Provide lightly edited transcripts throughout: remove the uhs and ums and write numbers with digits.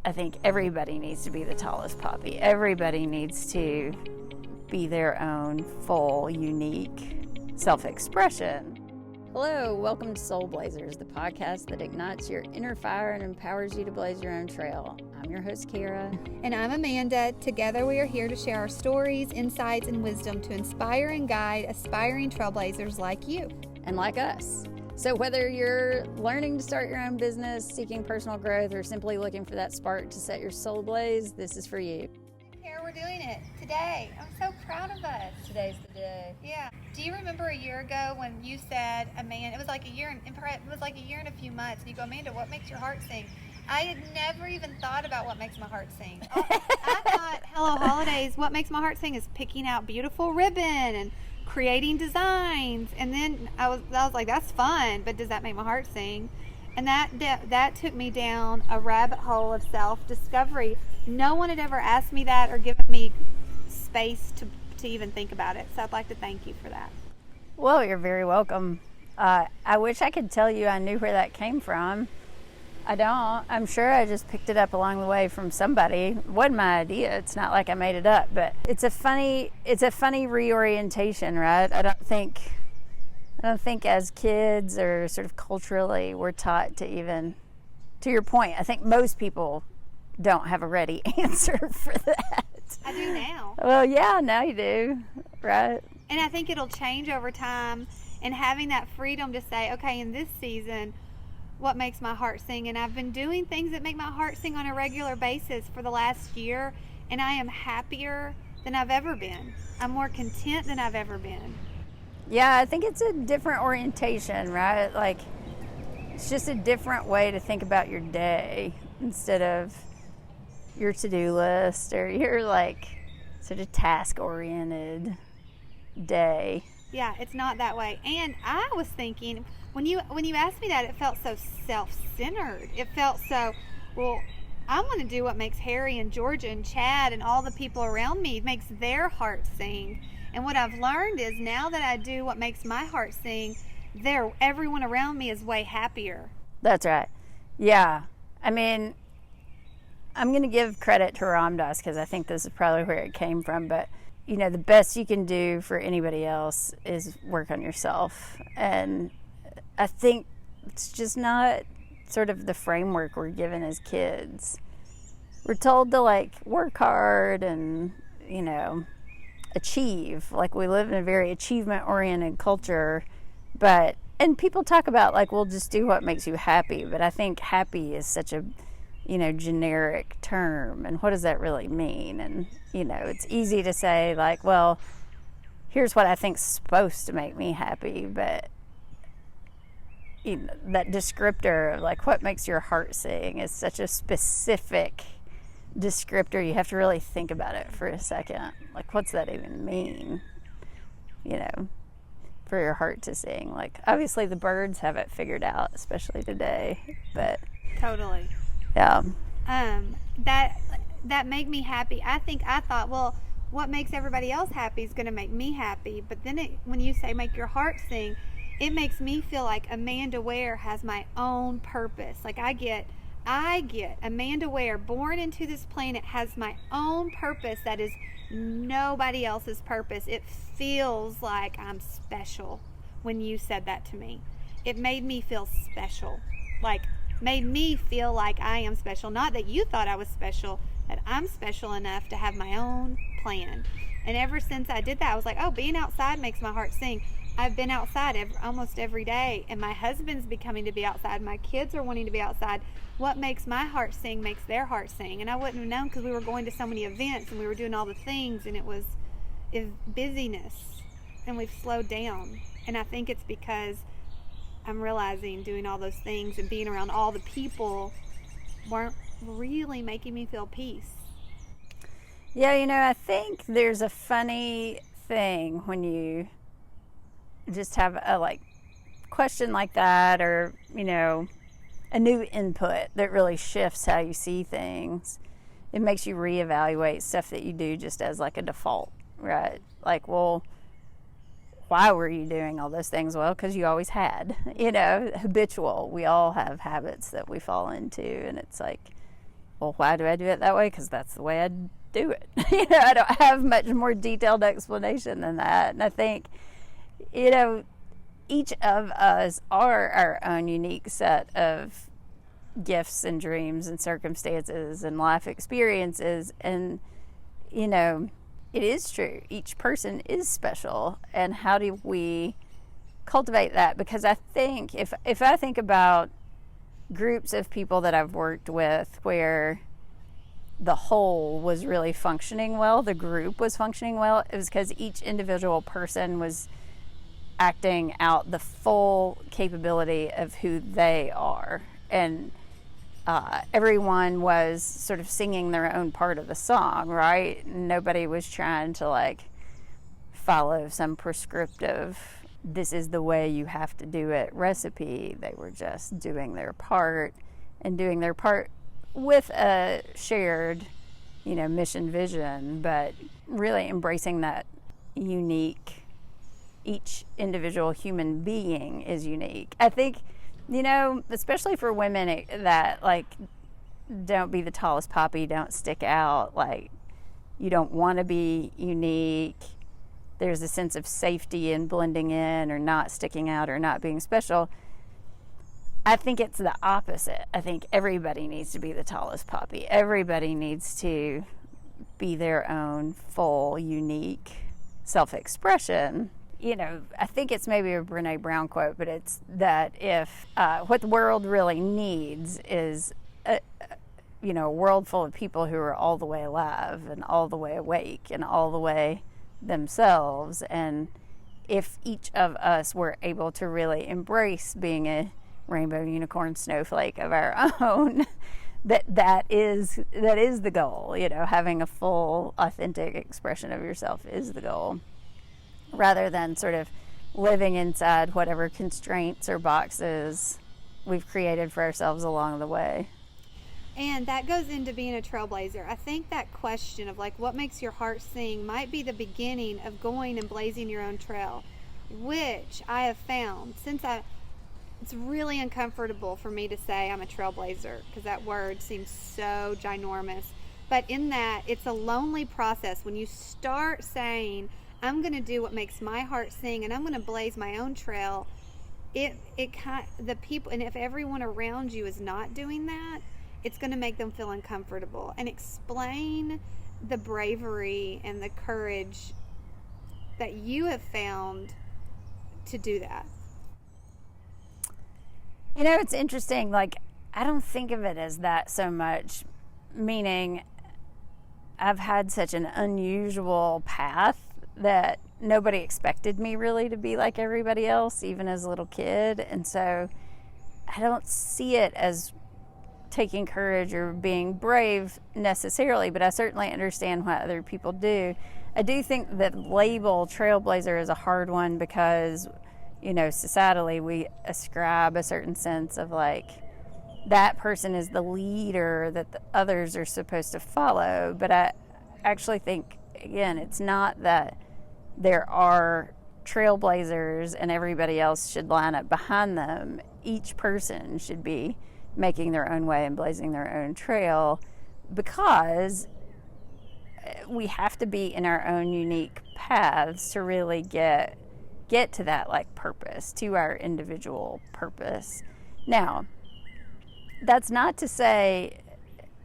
I think everybody needs to be the tallest poppy. Everybody needs to be their own full, unique self-expression. Hello, welcome to Soulblazers, the podcast that ignites your inner fire and empowers you to blaze your own trail. I'm your host, Cara. And I'm Amanda. Together we are here to share our stories, insights, and wisdom to inspire and guide aspiring trailblazers like you. And like us. So whether you're learning to start your own business, seeking personal growth, or simply looking for that spark to set your soul ablaze, this is for you. Here we're doing it today. I'm so proud of us. Today's the day. Yeah. Do you remember a year ago when you said, Amanda, it was like a year and a few months, and you go, Amanda, what makes your heart sing? I had never even thought about what makes my heart sing. I thought, hello, holidays, what makes my heart sing is picking out beautiful ribbon and creating designs. And then I was like, that's fun, but does that make my heart sing? And that took me down a rabbit hole of self-discovery. No one had ever asked me that or given me space to even think about it. So I'd like to thank you for that. Well, you're very welcome. I wish I could tell you I knew where that came from. I don't. I'm sure I just picked it up along the way from somebody. It wasn't my idea. It's not like I made it up, but it's a funny reorientation, right? I don't think as kids or sort of culturally we're taught to even, to your point, I think most people don't have a ready answer for that. I do now. Well, yeah, now you do, right? And I think it'll change over time, and having that freedom to say, okay, in this season, what makes my heart sing? And I've been doing things that make my heart sing on a regular basis for the last year, and I am happier than I've ever been. I'm more content than I've ever been. Yeah, I think it's a different orientation, right? Like, it's just a different way to think about your day instead of your to-do list or your, like, sort of task-oriented day. Yeah, it's not that way. And I was thinking, when you asked me that, it felt so self-centered. It felt so, well, I want to do what makes Harry and Georgia and Chad and all the people around me, makes their heart sing. And what I've learned is now that I do what makes my heart sing, everyone around me is way happier. That's right. Yeah. I mean, I'm going to give credit to Ram Dass because I think this is probably where it came from, but you know, the best you can do for anybody else is work on yourself. And I think it's just not sort of the framework we're given as kids. We're told to like work hard and, you know, achieve. Like we live in a very achievement-oriented culture, and people talk about like, well, just do what makes you happy. But I think happy is such a, you know, generic term, and what does that really mean? And you know, it's easy to say like, well, here's what I think's supposed to make me happy, but you know, that descriptor of like what makes your heart sing is such a specific descriptor. You have to really think about it for a second. Like, what's that even mean? You know, for your heart to sing. Like, obviously the birds have it figured out, especially today, but totally. Yeah. That made me happy. I thought, well, what makes everybody else happy is going to make me happy. But then when you say make your heart sing, it makes me feel like Amanda Ware has my own purpose. Like I get Amanda Ware, born into this planet, has my own purpose that is nobody else's purpose. It feels like I'm special when you said that to me. It made me feel special. Made me feel like I am special. Not that you thought I was special, that I'm special enough to have my own plan. And ever since I did that, I was like, oh, being outside makes my heart sing. I've been outside almost every day, and my husband's becoming to be outside. My kids are wanting to be outside. What makes my heart sing makes their heart sing. And I wouldn't have known because we were going to so many events and we were doing all the things, and it was busyness, and we've slowed down. And I think it's because I'm realizing doing all those things and being around all the people weren't really making me feel peace. Yeah, you know, I think there's a funny thing when you just have a like question like that, or, you know, a new input that really shifts how you see things. It makes you reevaluate stuff that you do just as like a default, right? Like, well, why were you doing all those things? Well, because you always had, you know, habitual. We all have habits that we fall into, and it's like, Well, why do I do it that way? Because that's the way I do it. I don't have much more detailed explanation than that. And I think, each of us are our own unique set of gifts and dreams and circumstances and life experiences. And, it is true. Each person is special. And how do we cultivate that? Because I think if I think about groups of people that I've worked with where the whole was really functioning well, the group was functioning well, it was because each individual person was acting out the full capability of who they are. And everyone was sort of singing their own part of the song, right? Nobody was trying to follow some prescriptive, this is the way you have to do it recipe. They were just doing their part and doing their part with a shared, mission vision, but really embracing that unique, each individual human being is unique. I think, especially for women that don't be the tallest poppy, don't stick out, you don't want to be unique. There's a sense of safety in blending in or not sticking out or not being special. I think it's the opposite. I think everybody needs to be the tallest poppy. Everybody needs to be their own full, unique self-expression. I think it's maybe a Brené Brown quote, but it's that if what the world really needs is a world full of people who are all the way alive and all the way awake and all the way themselves. And if each of us were able to really embrace being a rainbow unicorn snowflake of our own, that is the goal. Having a full, authentic expression of yourself is the goal, rather than sort of living inside whatever constraints or boxes we've created for ourselves along the way. And that goes into being a trailblazer. I think that question of what makes your heart sing might be the beginning of going and blazing your own trail, which I have found it's really uncomfortable for me to say I'm a trailblazer because that word seems so ginormous. But in that, it's a lonely process when you start saying, I'm going to do what makes my heart sing and I'm going to blaze my own trail. The people, and if everyone around you is not doing that, it's going to make them feel uncomfortable. And explain the bravery and the courage that you have found to do that. It's interesting. I don't think of it as that so much, meaning I've had such an unusual path that nobody expected me really to be like everybody else, even as a little kid. And so I don't see it as taking courage or being brave necessarily, but I certainly understand what other people do. I do think that label trailblazer is a hard one because, societally we ascribe a certain sense of that person is the leader that the others are supposed to follow. But I actually think, again, it's not that there are trailblazers and everybody else should line up behind them. Each person should be making their own way and blazing their own trail, because we have to be in our own unique paths to really get to that purpose, to our individual purpose. Now, that's not to say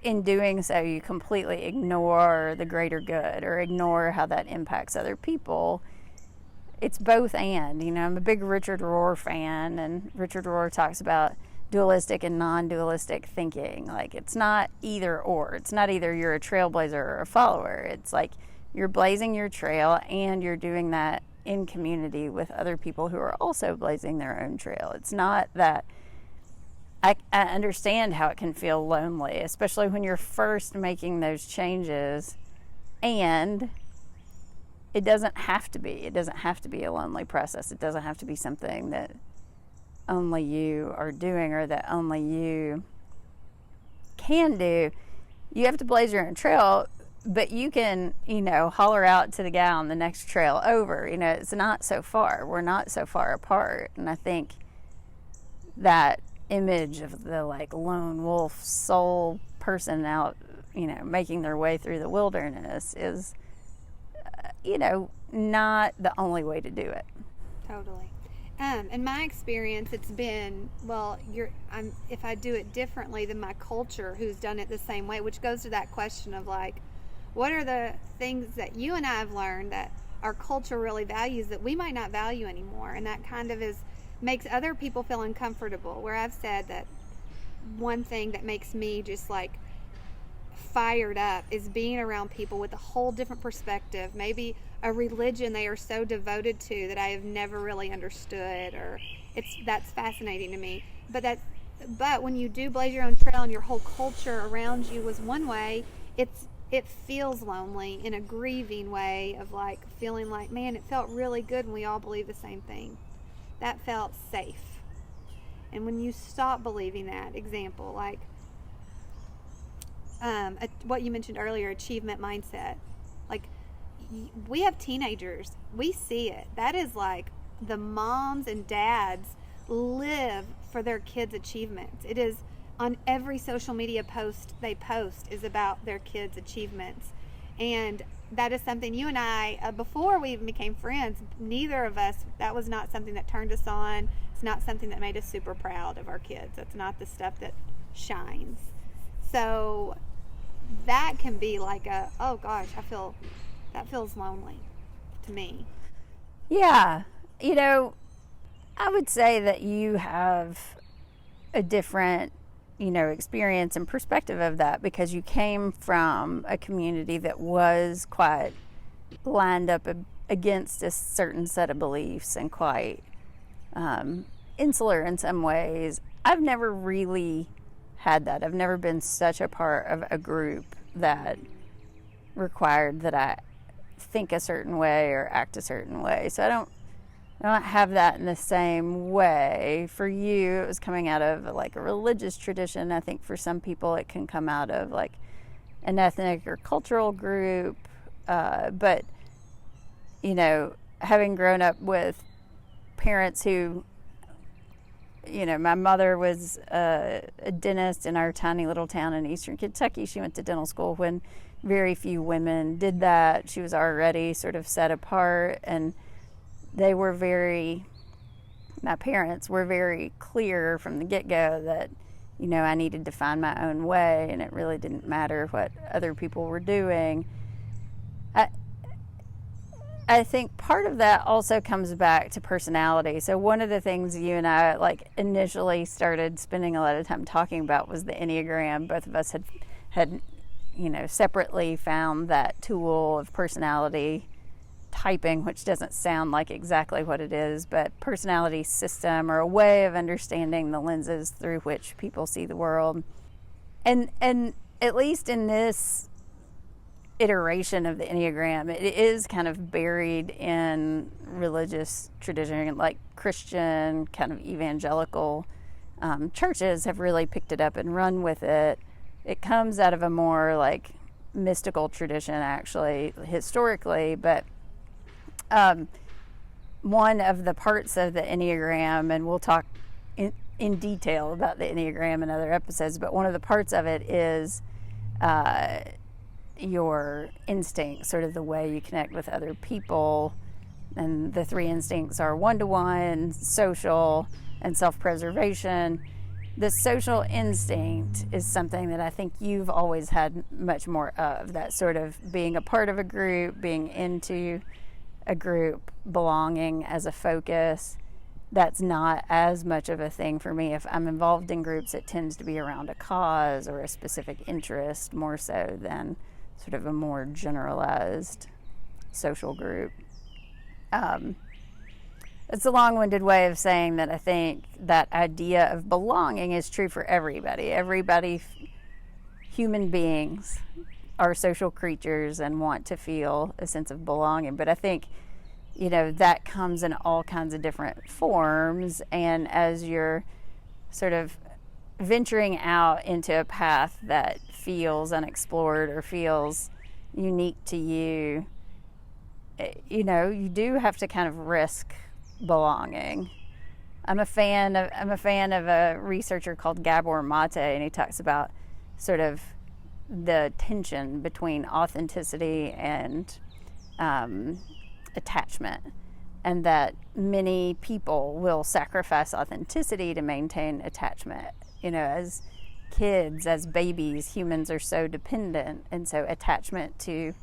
in doing so you completely ignore the greater good or ignore how that impacts other people. It's both and. I'm a big Richard Rohr fan, and Richard Rohr talks about dualistic and non-dualistic thinking. It's not either or. It's not either you're a trailblazer or a follower. It's you're blazing your trail and you're doing that in community with other people who are also blazing their own trail. It's not that I understand how it can feel lonely, especially when you're first making those changes, and it doesn't have to be. It doesn't have to be a lonely process. It doesn't have to be something that only you are doing or that only you can do. You have to blaze your own trail, but you can, holler out to the guy on the next trail over. It's not so far. We're not so far apart. And I think that image of the lone wolf soul person out, making their way through the wilderness is, not the only way to do it. Totally. In my experience, it's been, if I do it differently than my culture who's done it the same way, which goes to that question of like, what are the things that you and I have learned that our culture really values that we might not value anymore? And that kind of makes other people feel uncomfortable, where I've said that one thing that makes me just like fired up is being around people with a whole different perspective, maybe a religion they are so devoted to that I have never really understood, or that's fascinating to me. But when you do blaze your own trail and your whole culture around you was one way, it feels lonely in a grieving way of like feeling like, man, it felt really good when we all believe the same thing. That felt safe. And when you stop believing that, example, like what you mentioned earlier, achievement mindset, like we have teenagers, we see it. That is like the moms and dads live for their kids' achievements. It is on every social media post they post is about their kids' achievements. And that is something you and I, before we even became friends, neither of us, that was not something that turned us on. It's not something that made us super proud of our kids. That's not the stuff that shines. So that can be like oh gosh, that feels lonely to me. Yeah. I would say that you have a different, experience and perspective of that because you came from a community that was quite lined up against a certain set of beliefs and quite insular in some ways. I've never really had that. I've never been such a part of a group that required that I think a certain way or act a certain way. So I don't have that in the same way. For you, it was coming out of like a religious tradition. I think for some people it can come out of like an ethnic or cultural group. But, having grown up with parents who, my mother was a dentist in our tiny little town in eastern Kentucky. She went to dental school when very few women did that. She was already sort of set apart, and my parents were very clear from the get-go that, I needed to find my own way, and it really didn't matter what other people were doing. I think part of that also comes back to personality. So one of the things you and I initially started spending a lot of time talking about was the Enneagram. Both of us had separately found that tool of personality typing, which doesn't sound like exactly what it is, but personality system, or a way of understanding the lenses through which people see the world. And at least in this iteration of the Enneagram, it is kind of buried in religious tradition, like Christian kind of evangelical churches have really picked it up and run with it. It comes out of a more like mystical tradition, actually, historically, but one of the parts of the Enneagram, and we'll talk in detail about the Enneagram in other episodes, but one of the parts of it is your instincts, sort of the way you connect with other people. And the three instincts are one-to-one, social, and self-preservation. The social instinct is something that I think you've always had much more of, that sort of being a part of a group, being into a group, belonging as a focus. That's not as much of a thing for me. If I'm involved in groups, it tends to be around a cause or a specific interest more so than sort of a more generalized social group. It's a long-winded way of saying that I think that idea of belonging is true for everybody. Human beings are social creatures and want to feel a sense of belonging, but I think that comes in all kinds of different forms, and as you're sort of venturing out into a path that feels unexplored or feels unique to you, you do have to kind of risk belonging. I'm a fan of a researcher called Gabor Mate, and he talks about sort of the tension between authenticity and attachment, and that many people will sacrifice authenticity to maintain attachment. You know, as kids, as babies, humans are so dependent, and so attachment to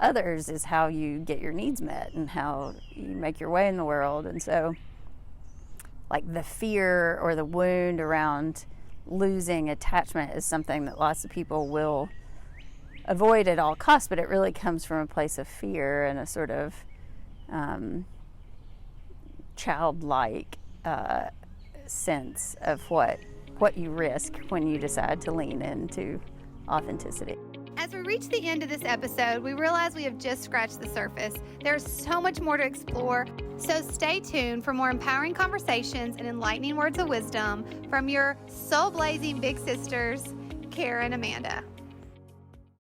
others is how you get your needs met and how you make your way in the world. And so, like, the fear or the wound around losing attachment is something that lots of people will avoid at all costs, but it really comes from a place of fear and a sort of childlike sense of what you risk when you decide to lean into authenticity. As we reach the end of this episode, we realize we have just scratched the surface. There's so much more to explore, so stay tuned for more empowering conversations and enlightening words of wisdom from your soul-blazing big sisters, Cara and Amanda.